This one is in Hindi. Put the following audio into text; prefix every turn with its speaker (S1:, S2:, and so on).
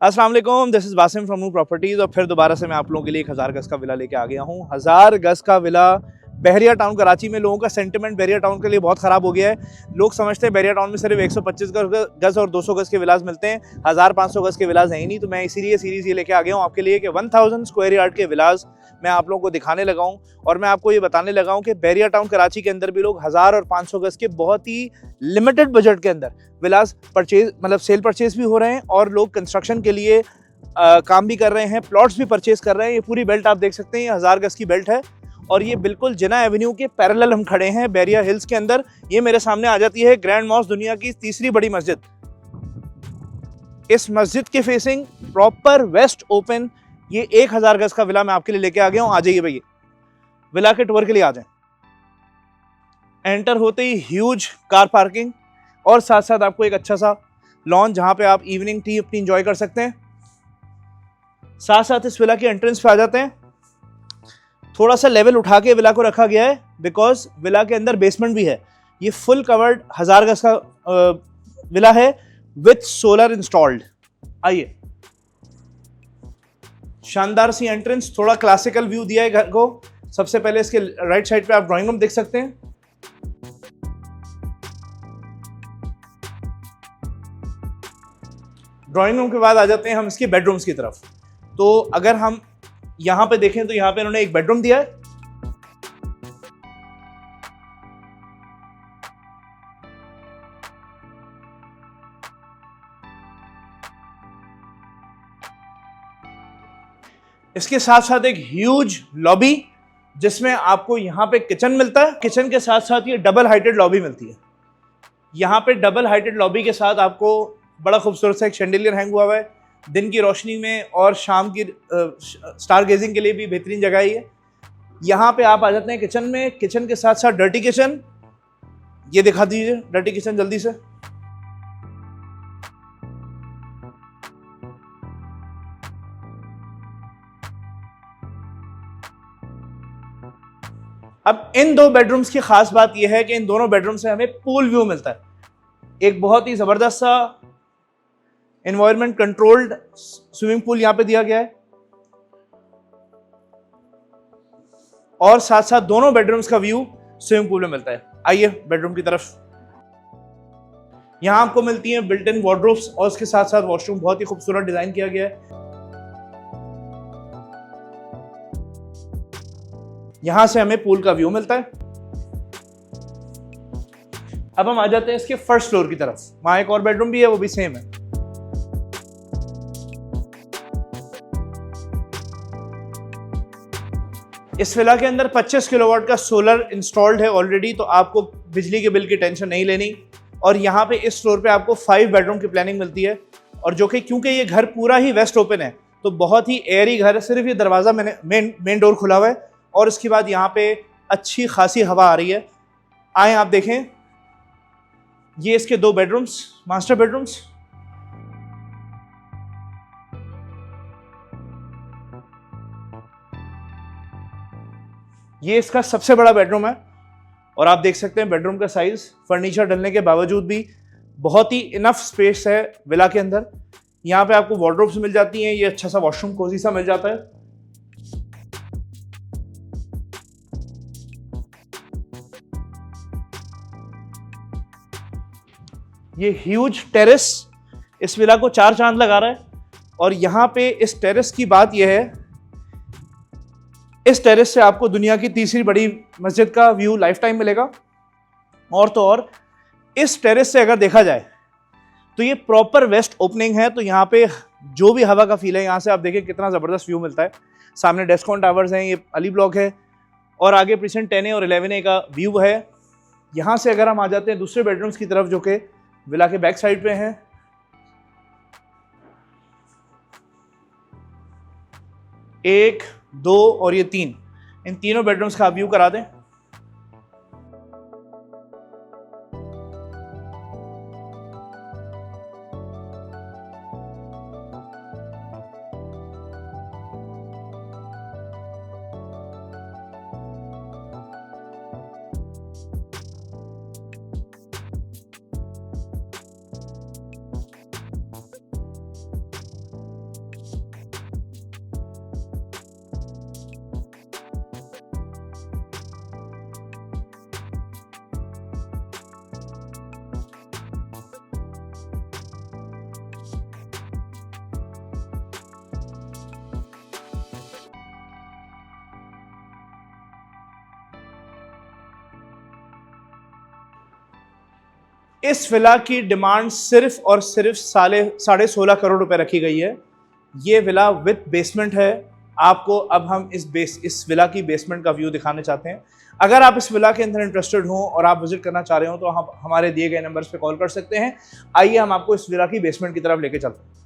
S1: अस्सलाम वालेकुम, this is Basim from Noor properties. और फिर दोबारा से मैं आप लोगों के लिए एक 1000 गज़ का विला लेके आ गया हूँ। 1000 गज़ का विला बहरिया टाउन कराची में। लोगों का सेंटिमेंट बहरिया टाउन के लिए बहुत ख़राब हो गया है। लोग समझते हैं बहरिया टाउन में सिर्फ 125 गज़ और 200 गज़ के विलास मिलते हैं, 1500 गज़ के विलास हैं ही नहीं। तो मैं इसीलिए सीरीज़ ये लेके आ गया हूँ आपके लिए कि 1000 स्क्वायर यार्ड के विलास मैं आप लोगों को दिखाने लगा हूँ। और मैं आपको ये बताने लगा हूँ कि बहरिया टाउन कराची के अंदर भी लोग 1000 और 500 गज़ के बहुत ही लिमिटेड बजट के अंदर विलास परचेज, मतलब सेल परचेज भी हो रहे हैं, और लोग कंस्ट्रक्शन के लिए काम भी कर रहे हैं, प्लॉट्स भी परचेज कर रहे हैं। ये पूरी बेल्ट आप देख सकते हैं, ये 1000 गज की बेल्ट है और ये बिल्कुल जिना एवेन्यू के पैरेलल हम खड़े हैं बहरिया हिल्स के अंदर। ये मेरे सामने आ जाती है ग्रैंड मॉस्क, दुनिया की तीसरी बड़ी मस्जिद। इस मस्जिद के फेसिंग प्रॉपर वेस्ट ओपन ये 1000 गज का विला मैं आपके लिए लेके आ गया हूँ। आ जाइए भैया, विला के टूर के लिए आ जाएं। एंटर होते ही ह्यूज कार पार्किंग और साथ साथ आपको एक अच्छा सा लॉन जहां पे आप इवनिंग टी अपनी एंजॉय कर सकते हैं। साथ साथ इस विला की एंट्रेंस पे आ जाते हैं। थोड़ा सा लेवल उठा के विला को रखा गया है बिकॉज विला के अंदर बेसमेंट भी है। ये फुल कवर्ड 1000 गज का विला है विथ सोलर इंस्टॉल्ड। आइए, शानदार सी एंट्रेंस, थोड़ा क्लासिकल व्यू दिया है घर को। सबसे पहले इसके राइट साइड पे आप ड्राइंग रूम देख सकते हैं। ड्राइंग रूम के बाद आ जाते हैं हम इसके बेडरूम्स की तरफ। तो अगर हम यहां पे देखें तो यहां पे इन्होंने एक बेडरूम दिया है। इसके साथ साथ एक ह्यूज लॉबी जिसमें आपको यहां पे किचन मिलता है। किचन के साथ साथ ये डबल हाइटेड लॉबी मिलती है। यहां पे डबल हाइटेड लॉबी के साथ आपको बड़ा खूबसूरत सा एक शैंडिलियर हैंग हुआ है। दिन की रोशनी में और शाम की स्टार गेजिंग के लिए भी बेहतरीन जगह है ये। यहाँ पे आप आ जाते हैं किचन में। किचन के साथ साथ डर्टी किचन, ये दिखा दीजिए डर्टी किचन जल्दी से। अब इन दो बेडरूम्स की खास बात यह है कि इन दोनों बेडरूम से हमें पूल व्यू मिलता है। एक बहुत ही जबरदस्त सा एनवायरमेंट कंट्रोल्ड स्विमिंग पूल यहां पे दिया गया है और साथ साथ दोनों बेडरूम्स का व्यू स्विमिंग पूल में मिलता है। आइए बेडरूम की तरफ। यहां आपको मिलती हैं बिल्ट इन वार्डरोब्स और उसके साथ साथ वॉशरूम बहुत ही खूबसूरत डिजाइन किया गया है। यहां से हमें पूल का व्यू मिलता है। अब हम आ जाते हैं इसके फर्स्ट फ्लोर की तरफ। वहां एक और बेडरूम भी है, वो भी सेम है। इस विला के अंदर 25 किलोवाट का सोलर इंस्टॉल्ड है ऑलरेडी, तो आपको बिजली के बिल की टेंशन नहीं लेनी। और यहाँ पे इस फ्लोर पे आपको 5 बेडरूम की प्लानिंग मिलती है, और जो कि क्योंकि ये घर पूरा ही वेस्ट ओपन है तो बहुत ही एयरी घर है। सिर्फ ये दरवाजा मेन डोर खुला हुआ है और इसके बाद यहाँ पे अच्छी खासी हवा आ रही है। आए आप देखें, ये इसके 2 बेडरूम्स, मास्टर बेडरूम्स। ये इसका सबसे बड़ा बेडरूम है और आप देख सकते हैं बेडरूम का साइज फर्नीचर डलने के बावजूद भी बहुत ही इनफ स्पेस है विला के अंदर। यहाँ पे आपको वार्डरोब्स मिल जाती हैं, ये अच्छा सा वॉशरूम कोजी सा मिल जाता है। ये ह्यूज टेरेस इस विला को 4 चांद लगा रहा है। और यहाँ पे इस टेरेस की बात यह है, इस टेरेस से आपको दुनिया की तीसरी बड़ी मस्जिद का व्यू लाइफ टाइम मिलेगा। और तो और इस टेरेस से अगर देखा जाए तो ये प्रॉपर वेस्ट ओपनिंग है, तो यहाँ पे जो भी हवा का फील है, यहाँ से आप देखें कितना ज़बरदस्त व्यू मिलता है। सामने डेस्कॉन टावर्स हैं, ये अली ब्लॉक है और आगे प्रीसेंट 10A और 11A का व्यू है। यहाँ से अगर हम आ जाते हैं दूसरे बेडरूम्स की तरफ जो कि विला के बैक साइड पे हैं, 1, 2 और ये 3, इन तीनों बेडरूम्स का व्यू करा दें। इस विला की डिमांड सिर्फ और सिर्फ 16.5 करोड़ रुपए रखी गई है। ये विला विद बेसमेंट है। आपको अब हम इस विला की बेसमेंट का व्यू दिखाने चाहते हैं। अगर आप इस विला के अंदर इंटरेस्टेड हो और आप विजिट करना चाह रहे हो तो हम हमारे दिए गए नंबर्स पे कॉल कर सकते हैं। आइए हम आपको इस विला की बेसमेंट की तरफ लेके चलते हैं।